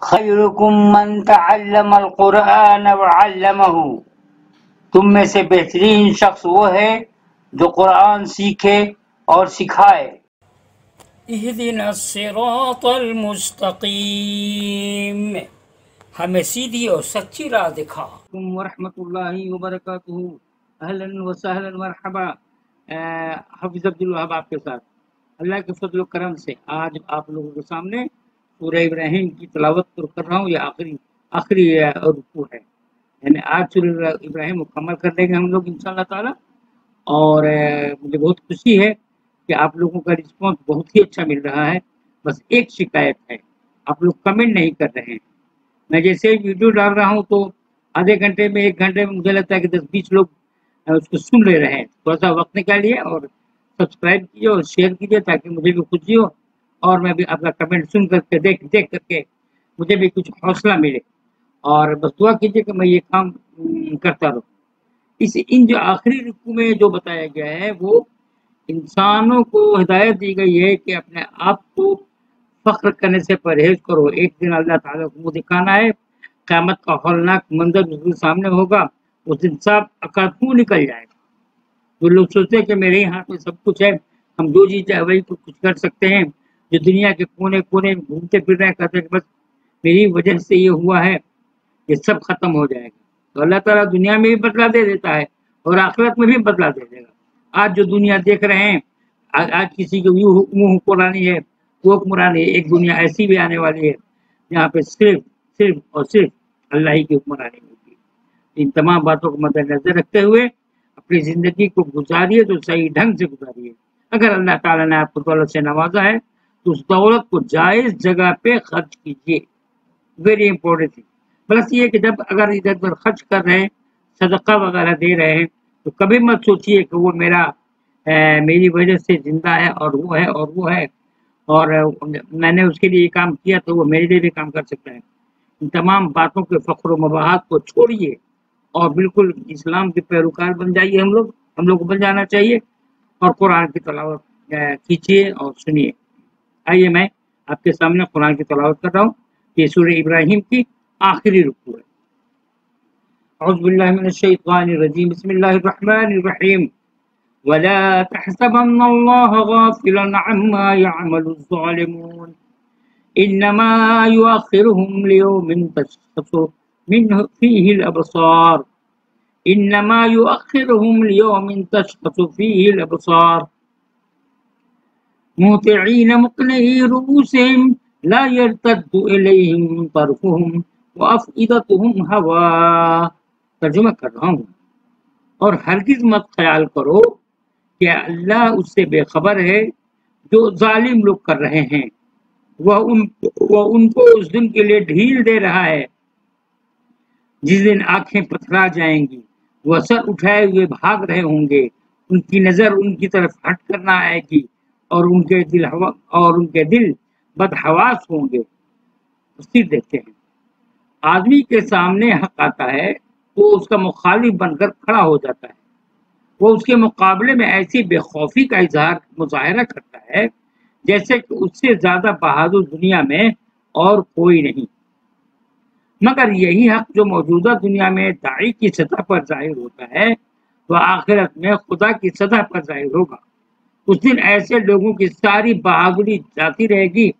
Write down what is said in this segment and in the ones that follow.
خیرکم من تعلم القرآن وعلمہ، تم میں سے بہترین شخص وہ ہے جو قرآن سیکھے اور سکھائے۔ اہدنا الصراط المستقیم، ہمیں سیدھی اور سچی راہ دکھا۔ ورحمۃ اللہ وبرکاتہ، اہلا وسہلا مرحبا۔ حافظ عبدالوہاب آپ کے ساتھ اللہ کے فضل و کرم سے آج آپ لوگوں کے سامنے سورہ ابراہیم کی تلاوت کر رہا ہوں۔ یہ آخری رکوع ہے، یعنی آج سورہ ابراہیم مکمل کر لیں گے ہم لوگ انشاءاللہ تعالی۔ اور مجھے بہت خوشی ہے کہ آپ لوگوں کا رسپانس بہت ہی اچھا مل رہا ہے۔ بس ایک شکایت ہے، آپ لوگ کمنٹ نہیں کر رہے ہیں۔ میں جیسے ویڈیو ڈال رہا ہوں تو آدھے گھنٹے میں 1 گھنٹے میں مجھے لگتا ہے کہ 10-20 لوگ اس کو سن لے رہے ہیں۔ تھوڑا سا وقت نکالیے اور سبسکرائب کیجیے اور شیئر کیجیے تاکہ مجھے بھی خوشی ہو اور میں بھی آپ کا کمنٹ سن کر کے دیکھ کر کے مجھے بھی کچھ حوصلہ ملے۔ اور بس دعا کیجیے کہ میں یہ کام کرتا رہوں۔ ان جو آخری رکوع میں جو بتایا گیا ہے وہ انسانوں کو ہدایت دی گئی ہے کہ اپنے آپ کو فخر کرنے سے پرہیز کرو۔ ایک دن اللہ تعالیٰ کو منہ دکھانا ہے، قیامت کا ہولناک منظر اس کے سامنے ہوگا، اس دن سب اکڑ نکل جائے گا۔ جو لوگ سوچتے ہیں کہ میرے ہی ہاتھ میں سب کچھ ہے، ہم جو جی چاہے وہی کچھ کر سکتے ہیں، جو دنیا کے کونے کونے میں گھومتے پھر رہے ہیں، کہتے ہیں کہ بس میری وجہ سے یہ ہوا ہے، یہ سب ختم ہو جائے گا۔ تو اللہ تعالیٰ دنیا میں بھی بدلہ دے دیتا ہے اور آخرت میں بھی بدلہ دے دے گا۔ آج جو دنیا دیکھ رہے ہیں، آج کسی کو یوں حکمرانی ہے، وہ حکمرانی ہے، ایک دنیا ایسی بھی آنے والی ہے جہاں پہ صرف اور صرف اللہ ہی کی حکمرانی ہوگی۔ ان تمام باتوں کو مد نظر رکھتے ہوئے اپنی زندگی کو گزاریے تو صحیح ڈھنگ سے گزاریے۔ اگر اللہ تعالیٰ نے آپ کو دولت سے نوازا ہے تو اس دولت کو جائز جگہ پہ خرچ کیجیے، ویری امپورٹنٹ تھنگ۔ بس یہ کہ جب اگر ادھر ادھر خرچ کر رہے ہیں، صدقہ وغیرہ دے رہے ہیں، تو کبھی مت سوچیے کہ وہ میری وجہ سے زندہ ہے اور وہ ہے اور وہ ہے اور میں نے اس کے لیے یہ کام کیا تو وہ میرے لیے بھی کام کر سکتا ہے۔ ان تمام باتوں کے فخر و مباحات کو چھوڑیے اور بالکل اسلام کے پیروکار بن جائیے۔ ہم لوگ کو بن جانا چاہیے اور قرآن کی تلاوت کیجیے اور سنیے۔ آئیے میں آپ کے سامنے قرآن کی تلاوت کر رہا ہوں۔ یہ سورہ ابراہیم کی آخری رکوع ہے۔ اعوذ باللہ من الشیطان الرجیم، بسم اللہ الرحمن الرحیم۔ وَلَا تَحْسَبَنَّ اللَّهَ غَافِلًا عَمَّا يَعْمَلُ الظَّالِمُونَ إِنَّمَا يُؤَخِّرُهُمْ لِيَوْمٍ تَشْخَصُ فِيهِ الْأَبْصَارُ إِنَّمَا يُؤَخِّرُهُمْ لِيَوْمٍ تَشْخَصُ فِيهِ الْأَبْصَارُ مُهْطِعِينَ مُقْنِعِي رُءُوسِهِمْ لَا يَرْتَدُّ إِلَيْهِمْ طَرْفُهُمْ وَأَفْئِدَتُهُمْ هَوَاءٌ۔ ترجمہ کر رہا ہوں۔ اور ہرگز مت خیال کرو کہ اللہ اس سے بے خبر ہے جو ظالم لوگ کر رہے ہیں۔ وہ ان کو اس دن کے لیے ڈھیل دے رہا ہے جس دن آنکھیں پتھرا جائیں گی، وہ سر اٹھائے ہوئے بھاگ رہے ہوں گے، ان کی نظر ان کی طرف ہٹ کر نہ آئے گی اور ان کے دل بدحواس ہوں گے۔ تفسیر دیکھتے ہیں۔ آدمی کے سامنے حق آتا ہے تو اس کا مخالف بن کر کھڑا ہو جاتا ہے۔ وہ اس کے مقابلے میں ایسی بے خوفی کا مظاہرہ کرتا ہے جیسے کہ اس سے زیادہ بہادر دنیا میں اور کوئی نہیں۔ مگر یہی حق جو موجودہ دنیا میں داعی کی سطح پر ظاہر ہوتا ہے وہ آخرت میں خدا کی سطح پر ظاہر ہوگا۔ اس دن ایسے لوگوں کی ساری بہادری جاتی رہے گی۔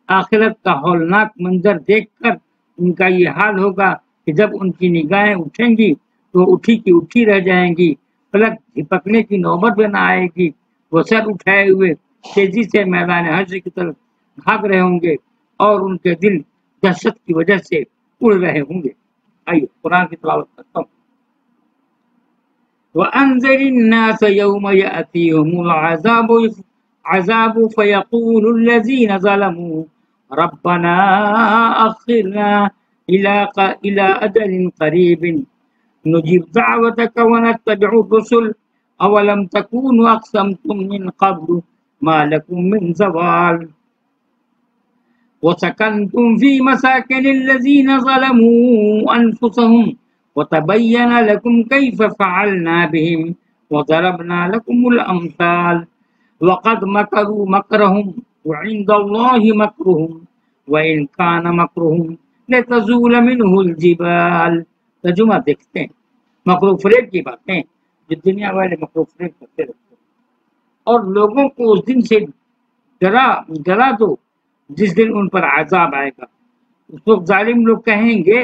آخرت کا ہولناک منظر دیکھ کر ان کا یہ حال ہوگا کہ جب ان کی نگاہیں اٹھیں گی تو اٹھی کی اٹھی رہ جائیں گی، پلک جھپکنے کی نوبت بھی نہ آئے گی۔ وہ سر اٹھائے ہوئے تیزی سے میدان حشر کی طرف بھاگ رہے ہوں گے اور ان کے دل دہشت کی وجہ سے اڑ رہے ہوں گے۔ آئیے قرآن کی تلاوت کرتا ہوں۔ وَأَنذِرِ النَّاسَ يَوْمَ يَأْتِيهِمُ الْعَذَابُ فَيَقُولُ الَّذِينَ ظَلَمُوا رَبَّنَا أَخِّرْنَا إِلَى أَجَلٍ قَرِيبٍ نُجِبْ دَعْوَتَكَ وَنَتَّبِعُ الرُّسُلَ أَوَلَمْ تَكُونُوا أَقْسَمْتُم مِّن قَبْلُ مَا لَكُم مِّن زَوَالٍ وَسَكَنْتُمْ فِي مَسَاكِنِ الَّذِينَ ظَلَمُوا أَنفُسَهُمْ وَتَبَيَّنَ لَكُمْ كَيْفَ فَعَلْنَا بِهِمْ وَضَرَبْنَا لَكُمُ الْأَمْثَالَ وَقَدْ مَكَرُوا مَكْرَهُمْ وَعِندَ اللَّهِ مَكْرُهُمْ وَإِنْ كَانَ مَكْرُهُمْ لتزول منه الجبال۔ ترجمہ دیکھتے ہیں، مکروہ فریب کی باتیں جو دنیا والے مکروہ فریب کرتے رہتے ہیں، اور لوگوں کو اس دن سے ڈرا دو جس دن ان پر عذاب آئے گا۔ اس وقت ظالم لوگ کہیں گے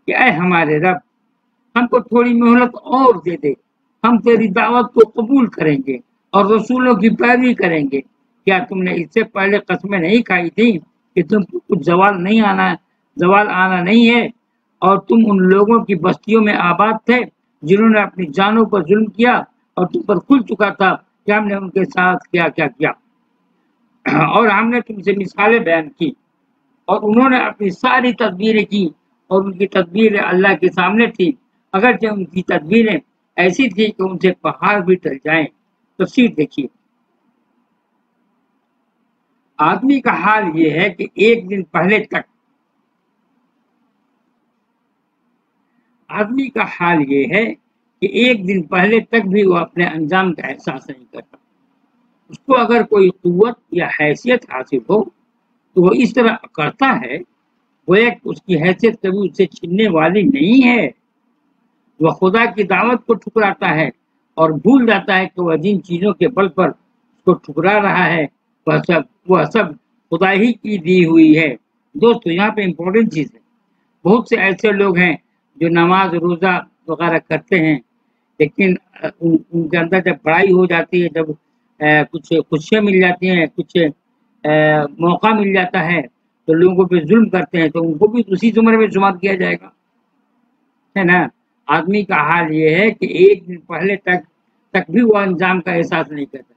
کہ اے ہمارے رب، ہم کو تھوڑی مہلت اور دے دے، ہم تیری دعوت کو قبول کریں گے اور رسولوں کی پیروی کریں گے۔ کیا تم نے اس سے پہلے قسمیں نہیں کھائی تھی کہ تم کو کچھ زوال آنا نہیں ہے، اور تم ان لوگوں کی بستیوں میں آباد تھے جنہوں نے اپنی جانوں پر ظلم کیا، اور تم پر کھل چکا تھا کہ ہم نے ان کے ساتھ کیا کیا اور ہم نے تم سے مثالیں بیان کی، اور انہوں نے اپنی ساری تدبیریں کی، اور ان کی تدبیریں اللہ کے سامنے تھی، اگرچہ ان کی تدبیریں ایسی تھی کہ ان سے پہاڑ بھی ٹل جائیں۔ تفسیر دیکھیے، آدمی کا حال یہ ہے کہ ایک دن پہلے تک بھی وہ اپنے انجام کا احساس نہیں کرتا۔ اس کو اگر کوئی قوت یا حیثیت حاصل ہو تو وہ اس طرح کرتا ہے گویا کہ اس کی حیثیت کبھی اسے چھیننے والی نہیں ہے۔ وہ خدا کی دعوت کو ٹھکراتا ہے اور بھول جاتا ہے کہ وہ جن چیزوں کے بل پر اس کو ٹھکرا رہا ہے وہ سب خدا ہی کی دی ہوئی ہے۔ دوستو، یہاں پہ امپورٹنٹ چیز ہے، بہت سے ایسے لوگ ہیں جو نماز روزہ وغیرہ کرتے ہیں، لیکن ان کے اندر جب بڑائی ہو جاتی ہے، جب کچھ خوشیاں مل جاتی ہیں، کچھ موقع مل جاتا ہے تو لوگوں پہ ظلم کرتے ہیں، تو ان کو بھی اسی زمرے میں شمار کیا جائے گا، ہے نا۔ آدمی کا حال یہ ہے کہ ایک دن پہلے تک بھی وہ انجام کا احساس نہیں کرتا۔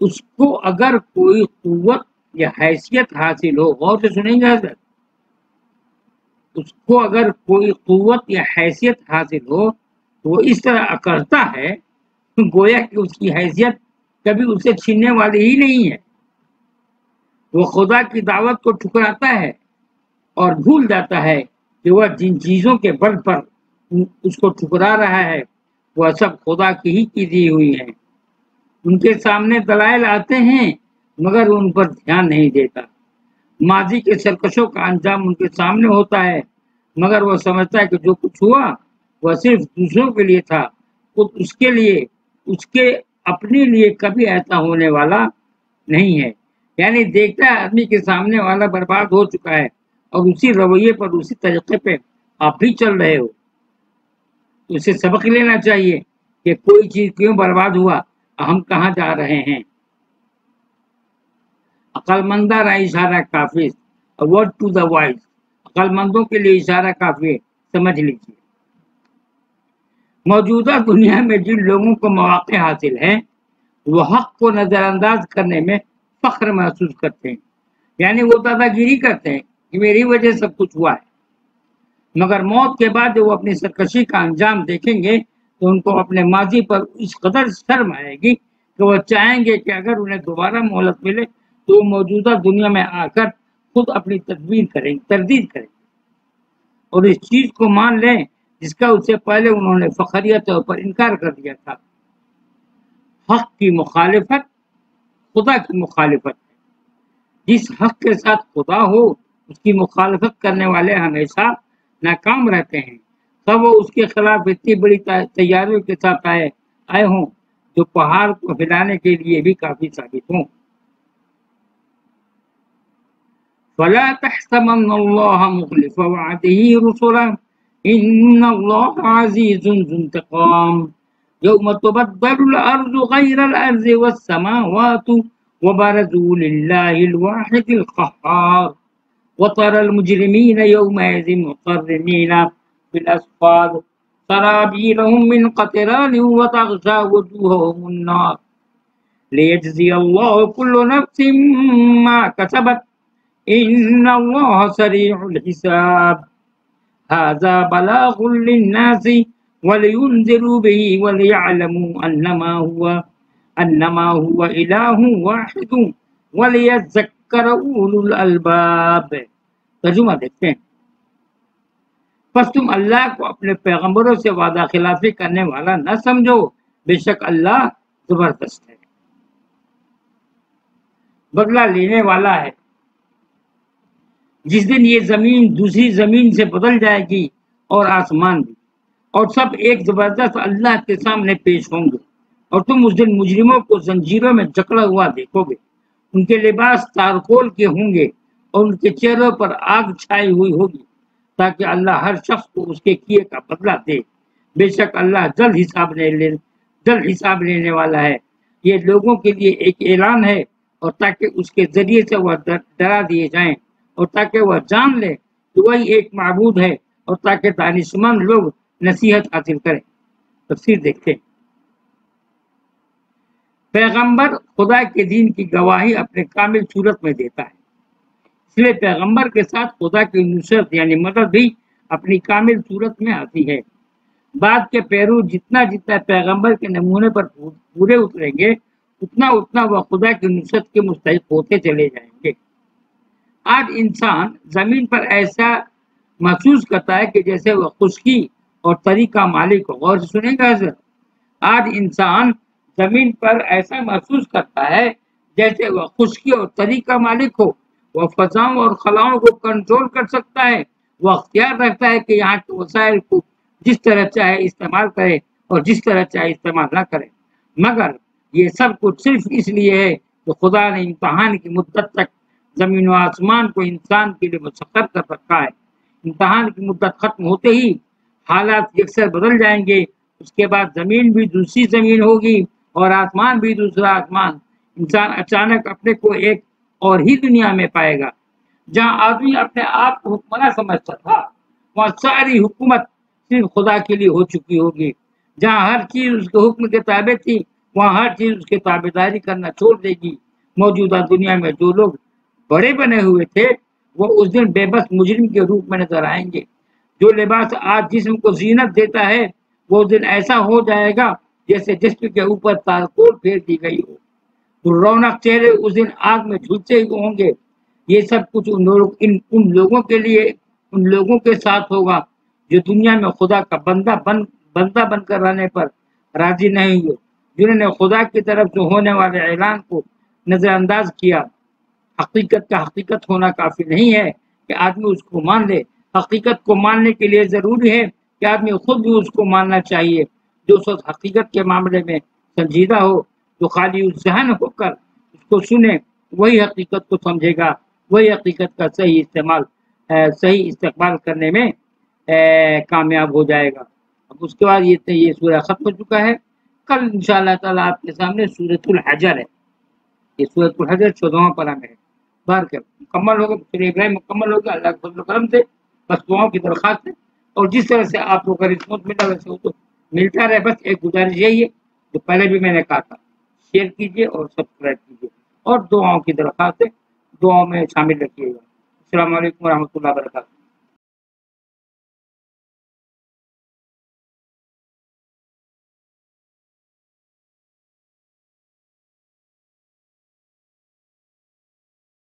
اس کو اگر کوئی قوت یا حیثیت حاصل ہو، غور سے سنیں گے حضرت، اس کو اگر کوئی قوت یا حیثیت حاصل ہو تو وہ اس طرح کرتا ہے گویا کہ اس کی حیثیت کبھی اسے چھیننے والی ہی نہیں ہے۔ وہ خدا کی دعوت کو ٹھکراتا ہے اور بھول جاتا ہے کہ وہ جن چیزوں کے بل پر اس کو ٹھکرا رہا ہے وہ سب خدا کی ہی کی دی ہوئی ہیں۔ ان کے سامنے دلائل آتے ہیں مگر ان پر دھیان نہیں دیتا۔ ماضی کے سرکشوں کا انجام ان کے سامنے ہوتا ہے مگر وہ سمجھتا ہے کہ جو کچھ ہوا وہ صرف دوسروں کے لیے تھا، خود اس کے اپنے لیے کبھی ایسا ہونے والا نہیں ہے۔ یعنی دیکھتا ہے آدمی کے سامنے والا برباد ہو چکا ہے اور اسی رویے پر اسی طریقے پہ آپ بھی چل رہے ہو، اسے سبق لینا چاہیے کہ کوئی چیز کیوں برباد ہوا، ہم کہاں جا رہے ہیں۔ عقل مندارا اشارہ کافی، ورڈ ٹو دا وائز، عقل مندوں کے لیے اشارہ کافی ہے، سمجھ لیجیے۔ موجودہ دنیا میں جن لوگوں کو مواقع حاصل ہیں وہ حق کو نظر انداز کرنے میں فخر محسوس کرتے ہیں، یعنی وہ دادا گیری کرتے ہیں کہ میری وجہ سب کچھ ہوا ہے، مگر موت کے بعد جب وہ اپنی سرکشی کا انجام دیکھیں گے تو ان کو اپنے ماضی پر اس قدر شرم آئے گی کہ وہ چاہیں گے کہ اگر انہیں دوبارہ مہلت ملے تو وہ موجودہ دنیا میں آ کر خود اپنی تردید کریں اور اس چیز کو مان لیں جس کا اس سے پہلے انہوں نے فخریہ طور پر انکار کر دیا تھا۔ حق کی مخالفت خدا کی مخالفت ہے۔ جس حق کے ساتھ خدا ہو اس کی مخالفت کرنے والے ہمیشہ ناکام رہتے ہیں، تب وہ اس کے خلاف اتنی بڑی تیاریوں کے ساتھ آئے ہوں جو پہاڑ کو ہلانے کے لیے بھی کافی ثابت ہوں۔ فلا تحسبن اللہ مخلف وعدہ رسلا ان اللہ عزیز ذو انتقام یوم تبدل الارض غیر الارض والسماوات وبرزوا للہ الواحد القہار وترى المجرمین یومئذ مقرنین فی الاسفاد سرابیلهم من قطران وتغشى وجوههم النار لیجزی اللہ کل نفس ما کسبت ان اللہ سریع الحساب هذا بلاغ للناس ولينذروا به وليعلموا انما هو الہ واحد وليذکر اولو الالباب۔ ترجمہ دیکھتے ہیں، پس تم اللہ کو اپنے پیغمبروں سے وعدہ خلافی کرنے والا نہ سمجھو، بے شک اللہ زبردست ہے، بدلہ لینے والا ہے۔ جس دن یہ زمین دوسری زمین سے بدل جائے گی اور آسمان بھی، اور سب ایک زبردست اللہ کے سامنے پیش ہوں گے، اور تم اس دن مجرموں کو زنجیروں میں جکڑا ہوا دیکھو گے، ان کے لباس تارکول کے ہوں گے اور ان کے چہروں پر آگ چھائی ہوئی ہوگی، تاکہ اللہ ہر شخص کو اس کے کیے کا بدلہ دے۔ بے شک اللہ جلد حساب لینے والا ہے۔ یہ لوگوں کے لیے ایک اعلان ہے، اور تاکہ اس کے ذریعے سے وہ ڈرا دیے جائیں، اور تاکہ وہ جان لے کہ وہی ایک معبود ہے، اور تاکہ دانشمند لوگ نصیحت حاصل کریں۔ تفسیر دیکھتے ہیں۔ پیغمبر خدا کے دین کی گواہی اپنے کامل صورت میں دیتا ہے، اس لیے پیغمبر کے ساتھ خدا کی نصرت یعنی مدد بھی اپنی کامل صورت میں آتی ہے۔ بعد کے پیرو جتنا پیغمبر کے نمونے پر پورے اتریں گے، اتنا وہ خدا کی نصرت کے مستحق ہوتے چلے جائیں گے۔ آج انسان زمین پر ایسا محسوس کرتا ہے کہ جیسے وہ خشکی اور تری کا مالک ہو۔ غور سے سنیں گے حضرت، آج انسان زمین پر ایسا محسوس کرتا ہے جیسے وہ خشکی اور تری کا مالک ہو۔ وہ فضاؤں اور خلاؤں کو کنٹرول کر سکتا ہے، وہ اختیار رکھتا ہے کہ یہاں کے وسائل کو جس طرح چاہے استعمال کرے اور جس طرح چاہے استعمال نہ کرے، مگر یہ سب کچھ صرف اس لیے ہے کہ خدا نے امتحان کی مدت تک زمین و آسمان کو انسان کے لیے مسخر کر رکھا ہے۔ امتحان کی مدت ختم ہوتے ہی حالات یکسر بدل جائیں گے، اس کے بعد زمین بھی دوسری زمین ہوگی اور آسمان بھی دوسرا آسمان۔ انسان اچانک اپنے کو ایک اور ہی دنیا میں پائے گا۔ جہاں آدمی اپنے آپ کو حکمراں سمجھتا تھا، وہاں ساری حکومت صرف خدا کے لیے ہو چکی ہوگی۔ جہاں ہر چیز اس کے حکم کے تابع تھی، وہاں ہر چیز اس کے تابعداری کرنا چھوڑ دے گی۔ موجودہ دنیا میں جو لوگ بڑے بنے ہوئے تھے، وہ اس دن بے بس مجرم کے روپ میں نظر آئیں گے۔ جو لباس آج جسم کو زینت دیتا ہے، وہ اس دن ایسا ہو جائے گا جیسے جسم کے اوپر تارکول پھیر دی گئی ہو۔ رونق چہرے اس دن آگ میں جھلسے ہوں گے۔ یہ سب کچھ ان لوگوں کے لیے، ان لوگوں کے ساتھ ہوگا جو دنیا میں خدا کا بندہ بن کر رہنے پر راضی نہیں ہوئے، جنہوں نے خدا کی طرف سے ہونے والے اعلان کو نظر انداز کیا۔ حقیقت کا حقیقت ہونا کافی نہیں ہے کہ آدمی اس کو مان لے، حقیقت کو ماننے کے لیے ضروری ہے کہ آدمی خود بھی اس کو ماننا چاہیے۔ جو شخص حقیقت کے معاملے میں سنجیدہ ہو، تو خالی اس ذہن ہو کر اس کو سنے، وہی حقیقت کو سمجھے گا، وہی حقیقت کا صحیح استقبال کرنے میں کامیاب ہو جائے گا۔ اب اس کے بعد یہ سورہ ختم ہو چکا ہے۔ کل انشاءاللہ تعالیٰ آپ کے سامنے سورۃ الحجر ہے۔ یہ سورۃ الحجر 14واں پارہ میں ہے۔ بار کر مکمل ہوگا، سورہ ابراہیم مکمل ہوگا اللہ کے فضل و کرم سے، بس دعاؤں کی درخواست ہے۔ اور جس طرح سے آپ کو رسپانس ملا ویسے وہ تو ملتا رہے۔ بس ایک گزارش یہی ہے جو پہلے بھی میں نے کہا تھا، شیئر کیجیے اور سبسکرائب کیجیے، اور دعاؤں کی درخواست ہے، دعاؤں میں شامل رکھیے گا۔ السلام علیکم ورحمۃ اللہ وبرکاتہ۔